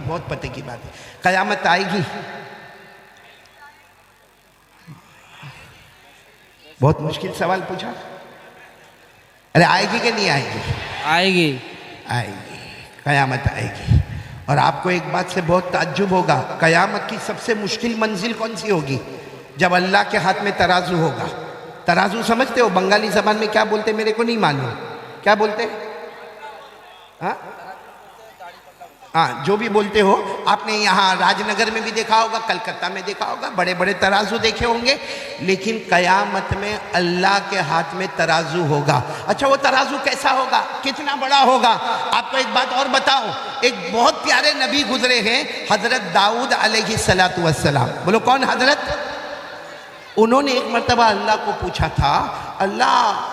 بہت پتے کی بات ہے. قیامت آئے گی؟ بہت مشکل سوال پوچھا. ارے آئے گی کہ نہیں آئے گی؟ آئے گی. آئے گی. قیامت آئے گی. اور آپ کو ایک بات سے بہت تعجب ہوگا، قیامت کی سب سے مشکل منزل کون سی ہوگی؟ جب اللہ کے ہاتھ میں ترازو ہوگا. ترازو سمجھتے ہو؟ بنگالی زبان میں کیا بولتے میرے کو نہیں معلوم. کیا بولتے؟ ہاں جو بھی بولتے ہو. آپ نے یہاں راج نگر میں بھی دیکھا ہوگا، کلکتہ میں دیکھا ہوگا، بڑے بڑے ترازو دیکھے ہوں گے. لیکن قیامت میں اللہ کے ہاتھ میں ترازو ہوگا. اچھا وہ ترازو کیسا ہوگا؟ کتنا بڑا ہوگا؟ آپ کو ایک بات اور بتاؤں. ایک بہت پیارے نبی گزرے ہیں، حضرت داؤد علیہ السلام. بولو کون حضرت؟ انہوں نے ایک مرتبہ اللہ کو پوچھا تھا، اللہ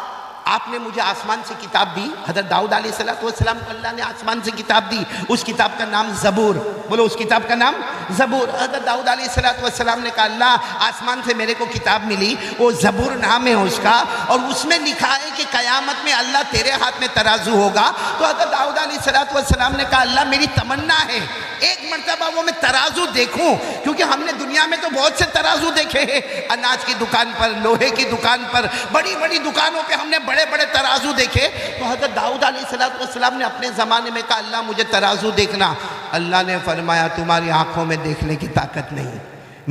آپ نے مجھے آسمان سے کتاب دی. حضرت داؤد علیہ السلام کو اللہ نے آسمان سے کتاب دی. اس کتاب کا نام زبور. بولو اس کتاب کا نام زبور. حضرت داؤد علیہ السلام نے کہا اللہ آسمان سے میرے کو کتاب ملی، وہ زبور نام ہے اس کا، اور اس میں لکھا ہے کہ قیامت میں اللہ تیرے ہاتھ میں ترازو ہوگا. تو حضرت داؤد علیہ السلام نے کہا اللہ میری تمنا ہے ایک مرتبہ وہ میں ترازو دیکھوں، کیونکہ ہم نے دنیا میں تو بہت سے ترازو دیکھے ہیں، اناج کی دکان پر، لوہے کی دکان پر، بڑی بڑی دکانوں پہ ہم نے بڑے بڑے ترازو دیکھے. تو حضرت داؤد علیہ السلام نے اپنے زمانے میں کہا اللہ مجھے ترازو دیکھنا. اللہ نے فرمایا تمہاری آنکھوں میں دیکھنے کی طاقت نہیں،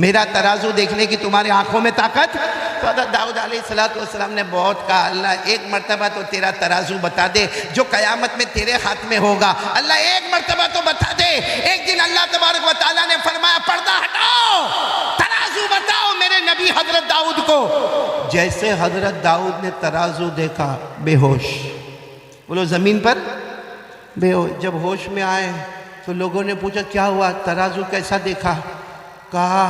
میرا ترازو دیکھنے کی تمہاری آنکھوں میں طاقت. تو حضرت داؤد علیہ السلام نے بہت کہا اللہ ایک مرتبہ تو تیرا ترازو بتا دے جو قیامت میں تیرے ہاتھ میں ہوگا. اللہ ایک مرتبہ تو بتا دے. ایک دن اللہ تبارک و تعالیٰ نے فرمایا پردہ ہٹاؤ، ترازو بتاؤ میرے نبی حضرت داؤد کو. جیسے حضرت داؤد نے ترازو دیکھا بے ہوش. بولو زمین پر بے ہوش. جب ہوش میں آئے تو لوگوں نے پوچھا کیا ہوا، ترازو کیسا دیکھا؟ کہا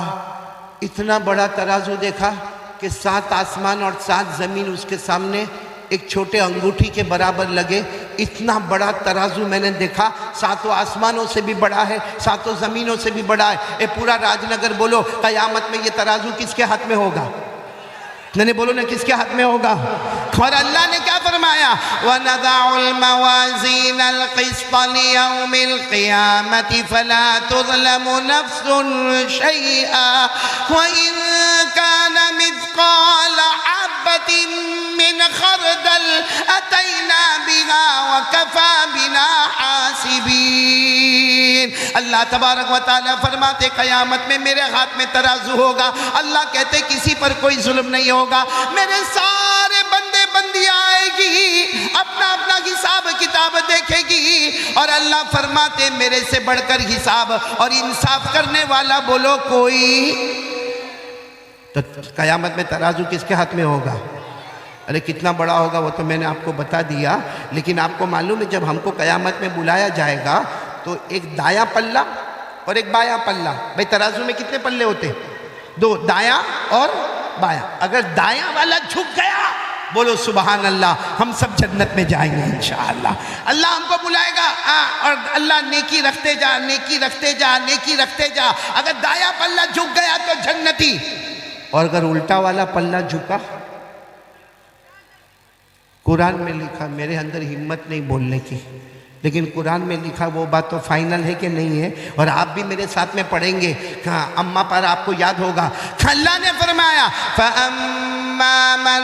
اتنا بڑا ترازو دیکھا کہ 7 آسمان اور 7 زمین اس کے سامنے ایک چھوٹے انگوٹھی کے برابر لگے. اتنا بڑا ترازو میں نے دیکھا، 7 آسمانوں سے بھی بڑا ہے، 7 زمینوں سے بھی بڑا ہے. اے پورا راج نگر بولو قیامت میں یہ ترازو کس کے ہاتھ میں ہوگا؟ نہیں بولو نا کس کے ہاتھ میں ہوگا؟ اور اللہ نے کیا فرمایا وَنَضَعُ الْمَوَازِينَ الْقِسْطَ لِيَوْمِ الْقِيَامَةِ فَلَا تُظْلَمُ نَفْسٌ شَيْئًا وَإِن كَانَ مِثْقَالَ حَبَّةٍ مِّنْ خَرْدَلٍ أَتَيْنَا بِهَا وَكَفَى بِنَا حَاسِبِينَ. اللہ تبارک و تعالیٰ فرماتے قیامت میں میرے ہاتھ میں ترازو ہوگا. اللہ کہتے کسی پر کوئی ظلم نہیں ہوگا. میرے سارے بندے بندیاں آئے گی، اپنا اپنا حساب کتاب دیکھے گی، اور اللہ فرماتے میرے سے بڑھ کر حساب اور انصاف کرنے والا بولو کوئی. تو قیامت میں ترازو کس کے ہاتھ میں ہوگا؟ ارے کتنا بڑا ہوگا وہ تو میں نے آپ کو بتا دیا. لیکن آپ کو معلوم ہے جب ہم کو قیامت میں بلایا جائے گا تو ایک دایاں پلہ اور ایک بایاں پلہ. بھئی ترازو میں کتنے پلے ہوتے؟ 2، دایاں اور بایاں. اگر دایاں والا جھک گیا بولو سبحان اللہ ہم سب جنت میں جائیں گے انشاءاللہ. اللہ ہم کو بلائے گا اور اللہ نیکی رکھتے جا، نیکی رکھتے جا، نیکی رکھتے جا. اگر دایاں پلہ جھک گیا تو جنتی، اور اگر الٹا والا پلہ جھکا، قرآن میں لکھا، میرے اندر ہمت نہیں بولنے کی، لیکن قرآن میں لکھا وہ بات تو فائنل ہے کہ نہیں ہے، اور آپ بھی میرے ساتھ میں پڑھیں گے. کہاں اماں پر آپ کو یاد ہوگا اللہ نے فرمایا فَأَمَّا مَنْ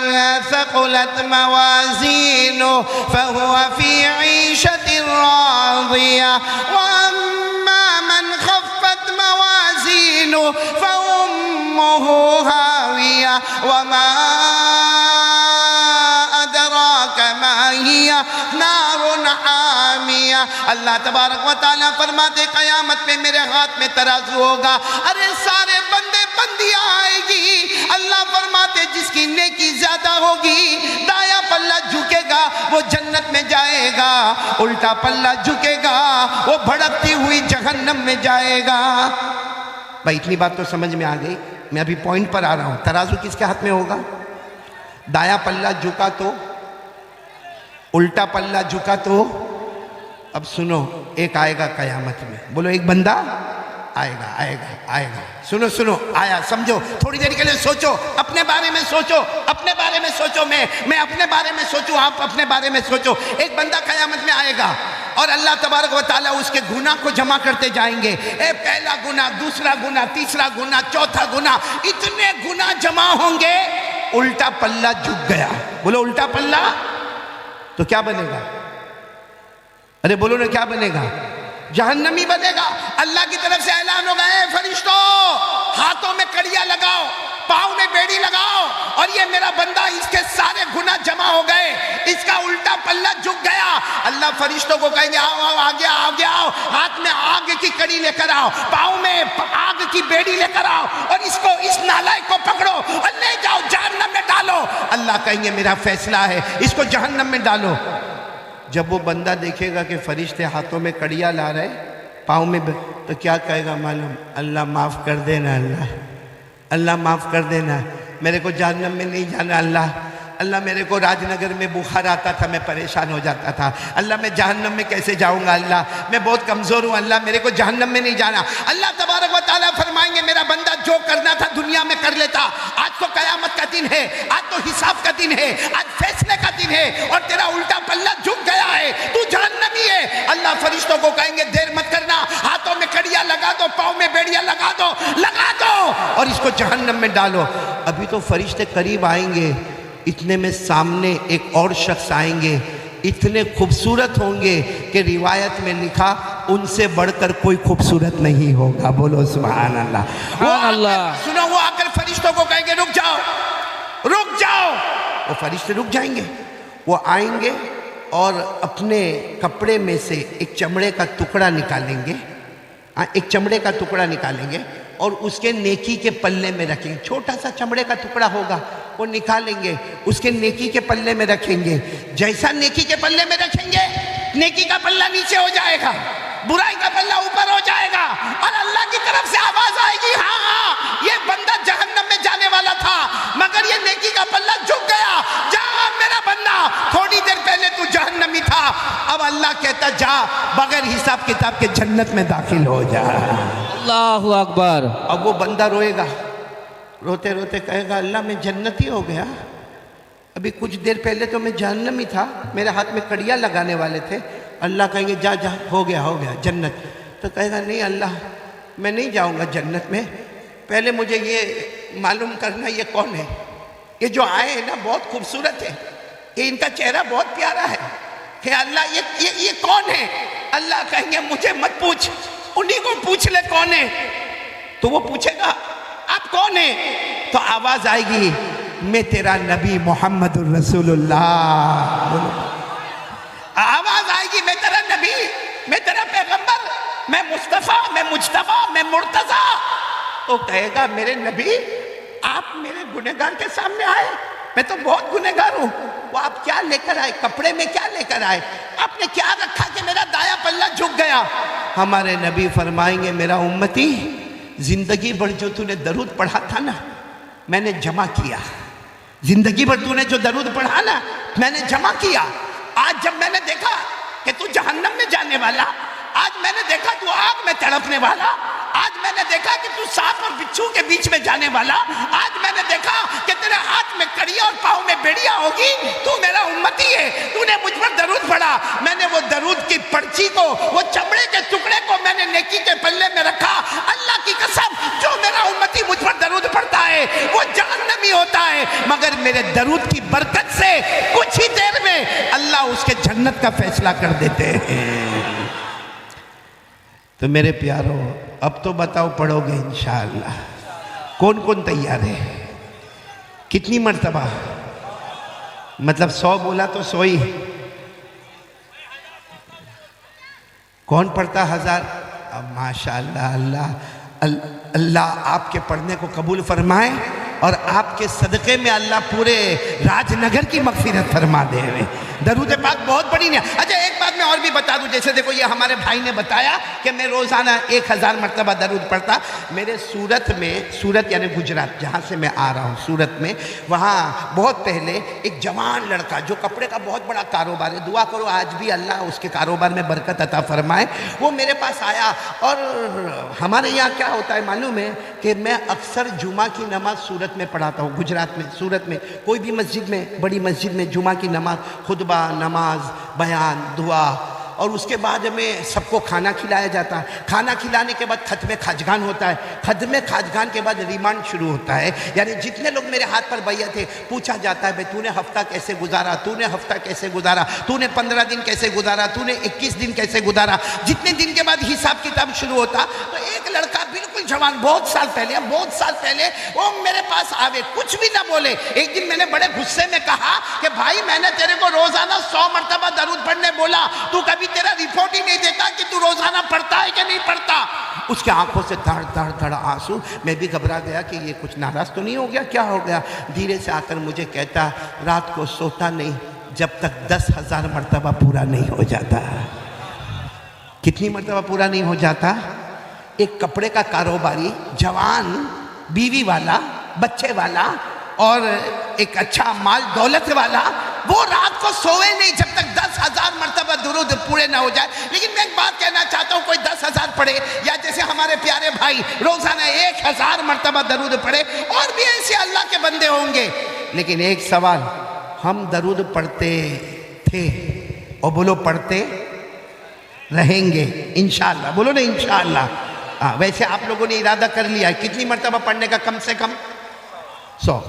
ثَقُلَتْ مَوَازِينُهُ فَهُوَ فِي عِيشَةٍ رَاضِيَةٍ وَأَمَّا مَنْ خَفَّتْ مَوَازِينُهُ فَأُمُّهُ هَاوِيَةٌ وَمَا نار حامیہ. اللہ تبارک و تعالیٰ فرماتے قیامت میں میرے ہاتھ میں ترازو ہوگا. ارے سارے بندے بندیاں آئے گی. اللہ فرماتے جس کی نیکی زیادہ ہوگی دایاں پلہ جھکے گا وہ جنت میں جائے گا، الٹا پلہ جھکے گا وہ بھڑکتی ہوئی جہنم میں جائے گا. بھائی اتنی بات تو سمجھ میں آ گئی. میں ابھی پوائنٹ پر آ رہا ہوں. ترازو کس کے ہاتھ میں ہوگا؟ دایاں پلہ جھکا تو، الٹا پلہ جھکا تو. اب سنو ایک آئے گا قیامت میں، بولو ایک بندہ آئے گا آئے گا آئے گا. سنو سنو آیا, سمجھو, تھوڑی دیر کے لیے سوچو, اپنے بارے میں سوچو, اپنے بارے میں سوچو, میں اپنے بارے میں سوچوں, آپ اپنے بارے میں سوچو. ایک بندہ قیامت میں آئے گا اور اللہ تبارک و تعالیٰ اس کے گناہ کو جمع کرتے جائیں گے. پہلا گناہ, دوسرا گناہ, تیسرا گناہ, چوتھا گناہ, اتنے گناہ جمع ہوں گے, الٹا پلہ جھک گیا. بولو الٹا پلہ, تو کیا بنے گا؟ ارے بولو نا, کیا بنے گا؟ جہنمی بنے گا. اللہ کی طرف سے اعلان ہوگا, اے فرشتوں, ہاتھوں میں کڑیاں لگاؤ, پاؤں میں بیڑی لگاؤ, اور یہ میرا بندہ, اس کے سارے گناہ جمع ہو گئے, اس کا الٹا پلہ جھک گیا. اللہ فرشتوں کو کہیں گے, آؤ آؤ, آگے آؤ, آگے آؤ, ہاتھ میں آگ کی کڑی لے کر آؤ, پاؤں میں آگ کی بیڑی لے کر آؤ, اور اس نالائق کو پکڑو اور لے جاؤ, جہنم میں ڈالو. اللہ کہیں گے میرا فیصلہ ہے, اس کو جہنم میں ڈالو. جب وہ بندہ دیکھے گا کہ فرشتے ہاتھوں میں کڑیاں لا رہے, پاؤں میں, تو کیا کہے گا معلوم؟ اللہ معاف کر دینا, اللہ معاف کر دینا, میرے کو جہنم میں نہیں جانا. اللہ میرے کو راج نگر میں بخار آتا تھا, میں پریشان ہو جاتا تھا. اللہ میں جہنم میں کیسے جاؤں گا؟ اللہ میں بہت کمزور ہوں, اللہ میرے کو جہنم میں نہیں جانا. اللہ تبارک و تعالیٰ فرمائیں گے میرا بندہ جو کرنا تھا دنیا میں کر لیتا, آج تو قیامت کا دن ہے, آج تو حساب کا دن ہے, آج فیصلے کا دن ہے, اور تیرا الٹا پلہ جھک گیا ہے, تو جہنمی ہے. اللہ فرشتوں کو کہیں گے دیر مت کرنا, ہاتھوں میں کڑیاں لگا دو, پاؤں میں بیڑیاں لگا دو, اور اس کو جہنم میں ڈالو. ابھی تو فرشتے قریب آئیں گے, اتنے میں سامنے ایک اور شخص آئیں گے, اتنے خوبصورت ہوں گے کہ روایت میں لکھا ان سے بڑھ کر کوئی خوبصورت نہیں ہوگا. بولو سبحان اللہ. سبحان اللہ. سنو, وہ آ کر فرشتوں کو کہیں گے رک جاؤ, رک جاؤ. وہ فرشتے رک جائیں گے, وہ آئیں گے اور اپنے کپڑے میں سے ایک چمڑے کا ٹکڑا نکالیں گے, ایک چمڑے کا ٹکڑا نکالیں گے اور اس کے نیکی کے پلے میں رکھیں گے. چھوٹا سا چمڑے کا ٹکڑا ہوگا, وہ نکالیں گے, اس کے نیکی کے پلے میں رکھیں گے. جیسا نیکی کے پلے میں رکھیں گے, نیکی کا پلہ نیچے ہو جائے گا, برائی کا پلہ اوپر ہو جائے گا, اور اللہ کی طرف سے آواز آئے گی, ہاں ہاں یہ بندہ جہنم میں جانے والا تھا, مگر یہ نیکی کا پلہ جھک گیا. جا میرا بندہ, تھوڑی دیر پہلے تو جہنمی تھا, اب اللہ کہتا جا بغیر حساب کتاب کے جنت میں داخل ہو جا. اللہ اکبر. اب وہ بندہ روئے گا, روتے روتے کہے گا اللہ میں جنتی ہو گیا, ابھی کچھ دیر پہلے تو میں جہنمی تھا, میرے ہاتھ میں کڑیاں لگانے والے تھے. اللہ کہیں گے جا جا, ہو گیا جنت. تو کہے گا نہیں اللہ میں نہیں جاؤں گا جنت میں, پہلے مجھے یہ معلوم کرنا یہ کون ہے, یہ جو آئے ہیں نا بہت خوبصورت ہے, یہ ان کا چہرہ بہت پیارا ہے, کہ اللہ یہ کون ہے؟ اللہ کہیں گے مجھے مت پوچھ, انہی کو پوچھ لے کون ہے. تو وہ پوچھے گا آپ کون ہیں؟ تو آواز آئے گی میں تیرا نبی محمد الرسول اللہ. آواز آئے گی میں تیرا نبی, میں تیرا پیغمبر, میں مصطفیٰ, میں مجتبیٰ, میں مرتضیٰ. تو کہے گا میرے نبی آپ میرے گنہگار کے سامنے آئے, میں تو بہت گنہگار ہوں. وہ آپ کیا لے کر آئے, کپڑے میں کیا لے کر آئے, آپ نے کیا رکھا کہ میرا دایا پلہ جھک گیا؟ ہمارے نبی فرمائیں گے میرا امتی, زندگی بھر جو تو نے درود پڑھا تھا نا میں نے جمع کیا, زندگی بھر تو نے جو درود پڑھا نا میں نے جمع کیا. آج جب میں نے دیکھا کہ تو جہنم میں جانے والا, آج میں نے دیکھا تو آگ میں تڑپنے والا, آج میں نے دیکھا کہ تو سانپ اور بچھو کے بیچ میں جانے والا, آج میں نے دیکھا کہ تیرے ہاتھ میں کڑیاں اور پاؤں میں بیڑیاں ہوگی, تو میرا امتی ہے, تو نے مجھ پر درود پڑھا. میں نے وہ درود کی پرچی کو, وہ چمڑے کے ٹکڑے کو میں نے نیکی کے پلے میں رکھا. اللہ کی قسم جو میرا امتی مجھ پر درود پڑھتا ہے وہ جہنمی ہوتا ہے, مگر میرے درود کی برکت سے کچھ ہی دیر میں اللہ اس کے جنت کا فیصلہ کر دیتے ہیں. تو میرے پیارو اب تو بتاؤ پڑھو گے انشاءاللہ, کون کون تیار ہے؟ کتنی مرتبہ؟ مطلب 100 بولا تو 100 ہی. کون پڑھتا 1000؟ اب ماشاءاللہ, اللہ آپ کے پڑھنے کو قبول فرمائے, اور آپ کے صدقے میں اللہ پورے راج نگر کی مغفرت فرما دے. درود پاک بہت بڑی نعمت۔ اچھا ایک بات میں اور بھی بتا دوں، جیسے دیکھو یہ ہمارے بھائی نے بتایا کہ میں روزانہ 1000 مرتبہ درود پڑھتا۔ میرے سورت میں، سورت یعنی گجرات جہاں سے میں آ رہا ہوں، سورت میں، وہاں بہت پہلے ایک جوان لڑکا جو کپڑے کا بہت بڑا کاروبار ہے، دعا کرو آج بھی اللہ اس کے کاروبار میں برکت عطا فرمائے، وہ میرے پاس آیا۔ اور ہمارے یہاں کیا ہوتا ہے معلوم ہے کہ میں اکثر جمعہ کی نماز سورت میں پڑھاتا ہوں، گجرات میں، سورت میں، کوئی بھی مسجد میں، بڑی مسجد میں جمعہ کی نماز، خطبہ، نماز، بیان، دعا، اور اس کے بعد میں سب کو کھانا کھلایا جاتا ہے۔ کھانا کھلانے کے بعد ختم خاجگان ہوتا ہے۔ ختم خاجگان کے بعد ریمانڈ شروع ہوتا ہے، یعنی جتنے لوگ میرے ہاتھ پر بیعت تھے پوچھا جاتا ہے بھئی تو نے ہفتہ کیسے گزارا، تو نے ہفتہ کیسے گزارا، تو نے 15 دن کیسے گزارا، تو نے 21 دن کیسے گزارا۔ جتنے دن کے بعد حساب کتاب شروع ہوتا تو ایک لڑکا بالکل جوان، بہت سال پہلے وہ میرے پاس آوے، کچھ بھی نہ بولے۔ ایک دن میں نے بڑے غصے میں کہا کہ بھائی میں نے تیرے کو روزانہ 100 مرتبہ درود پڑھنے بولا، تو کبھی تیرا رپورٹ ہی نہیں دیتا کہ تو روزانہ پڑھتا ہے کہ نہیں پڑھتا۔ اس کے آنکھوں سے دھڑ آنسو۔ میں بھی گھبرا گیا کہ یہ کچھ ناراض تو نہیں ہو گیا، کیا ہو گیا۔ دھیرے سے آ کر مجھے کہتا رات کو سوتا نہیں جب تک 10,000 مرتبہ پورا نہیں ہو جاتا۔ کتنی مرتبہ پورا نہیں ہو جاتا؟ ایک کپڑے کا کاروباری، جوان، بیوی والا، بچے والا اور ایک اچھا مال دولت والا، وہ رات کو سوئے نہیں جب تک 10,000 مرتبہ درود پورے نہ ہو جائے۔ لیکن میں ایک بات کہنا چاہتا ہوں، کوئی 10,000 پڑھے یا جیسے ہمارے پیارے بھائی روزانہ 1,000 مرتبہ درود پڑھے، اور بھی ایسے اللہ کے بندے ہوں گے۔ لیکن ایک سوال، ہم درود پڑھتے تھے اور بولو پڑھتے رہیں گے انشاءاللہ، بولو نا انشاءاللہ۔ ویسے آپ لوگوں نے ارادہ کر لیا ہے کتنی مرتبہ پڑھنے کا؟ کم سے کم 100۔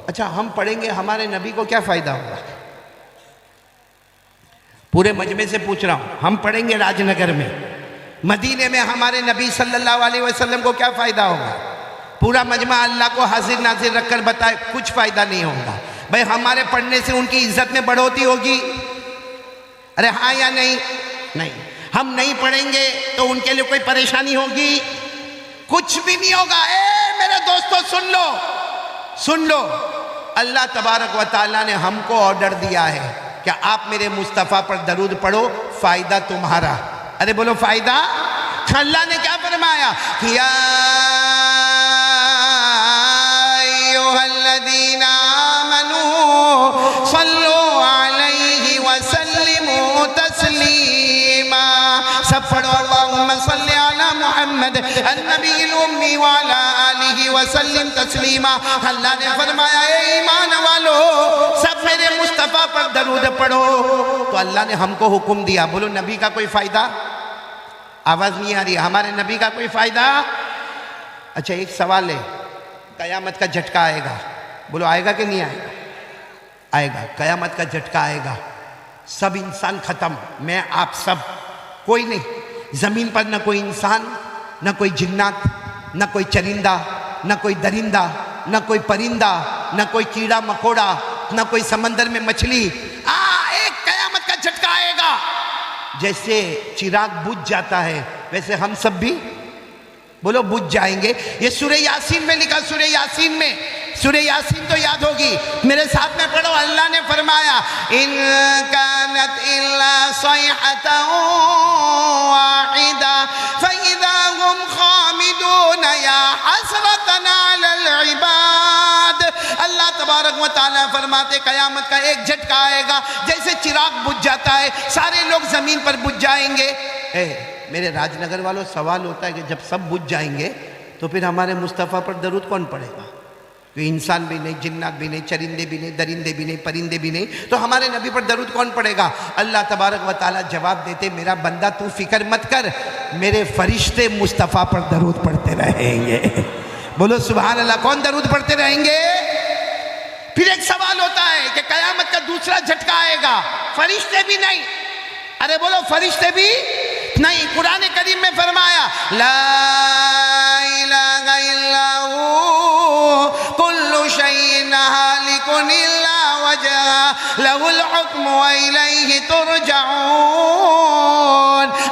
اچھا ہم پڑھیں گے، ہمارے نبی کو کیا فائدہ ہوگا؟ پورے مجمع سے پوچھ رہا ہوں، ہم پڑھیں گے راج نگر میں، مدینے میں ہمارے نبی صلی اللہ علیہ وسلم کو کیا فائدہ ہوگا؟ پورا مجمع اللہ کو حاضر ناظر رکھ کر بتائے کچھ فائدہ نہیں ہوگا۔ بھئی ہمارے پڑھنے سے ان کی عزت میں بڑھوتی ہوگی؟ ارے ہاں یا نہیں؟ نہیں۔ ہم نہیں پڑھیں گے تو ان کے لیے کوئی پریشانی ہوگی؟ کچھ بھی نہیں ہوگا۔ اے میرے دوستو سن لو، اللہ تبارک و تعالیٰ نے ہم کو آرڈر دیا ہے کہ آپ میرے مصطفیٰ پر درود پڑھو، فائدہ تمہارا۔ ارے بولو فائدہ۔ اللہ نے کیا فرمایا؟ یا ایھا الذین آمنوا صلوا علیہ وسلموا تسلیما۔ سب پڑھو اللہم صلی علی محمد النبی الامی وعلی آلہ وسلم تسلیما۔ اللہ نے فرمایا اے ایمان والو سب میرے مصطفیٰ پر درود پڑھو۔ تو اللہ نے ہم کو حکم دیا، بولو نبی کا کوئی فائدہ؟ آواز نہیں آ رہی، ہمارے نبی کا کوئی فائدہ؟ اچھا ایک سوال ہے، قیامت کا جھٹکا آئے گا، بولو آئے گا کہ نہیں آئے گا؟ آئے گا، قیامت کا جھٹکا آئے گا، سب انسان ختم، میں آپ سب، کوئی نہیں، زمین پر نہ کوئی انسان، نہ کوئی جنات، نہ کوئی چرندہ، نہ کوئی درندہ، نہ کوئی پرندہ، نہ کوئی کیڑا مکوڑا، نہ کوئی سمندر میں مچھلی۔ ایک قیامت کا جھٹکا آئے گا، جیسے چراغ بجھ جاتا ہے ویسے ہم سب بھی بولو بجھ جائیں گے۔ یہ سورہ یاسین میں لکھا، سورہ یاسین میں، سورہ یاسین تو یاد ہوگی، میرے ساتھ میں پڑھو۔ اللہ نے فرمایا ان کانت الا صیحۃ واحدہ فاذا هم خامدون یا حسرۃ علی العباد۔ اللہ تبارک و تعالیٰ فرماتے قیامت کا ایک جھٹکا آئے گا، جیسے چراغ بجھ جاتا ہے سارے لوگ زمین پر بجھ جائیں گے۔ میرے راج نگر والوں سوال ہوتا ہے کہ جب سب بجھ جائیں گے تو پھر ہمارے مصطفیٰ پر درود کون پڑھے گا؟ کوئی انسان بھی نہیں، جنات بھی نہیں، چرندے بھی نہیں، درندے بھی نہیں، پرندے بھی نہیں، تو ہمارے نبی پر درود کون پڑھے گا؟ اللہ تبارک و تعالیٰ جواب دیتے میرا بندہ تو فکر مت کر، میرے فرشتے مصطفیٰ پر درود پڑھتے رہیں گے۔ بولو سبحان اللہ۔ کون درود پڑھتے رہیں گے؟ پھر ایک سوال ہوتا ہے کہ قیامت کا دوسرا جھٹکا آئے گا، فرشتے بھی نہیں۔ ارے بولو فرشتے بھی نہیں۔ قرآن کریم میں فرمایا لا الہ الا ہو کل شیء ہالک الا وجہہ لہ الحکم والیہ ترجعون۔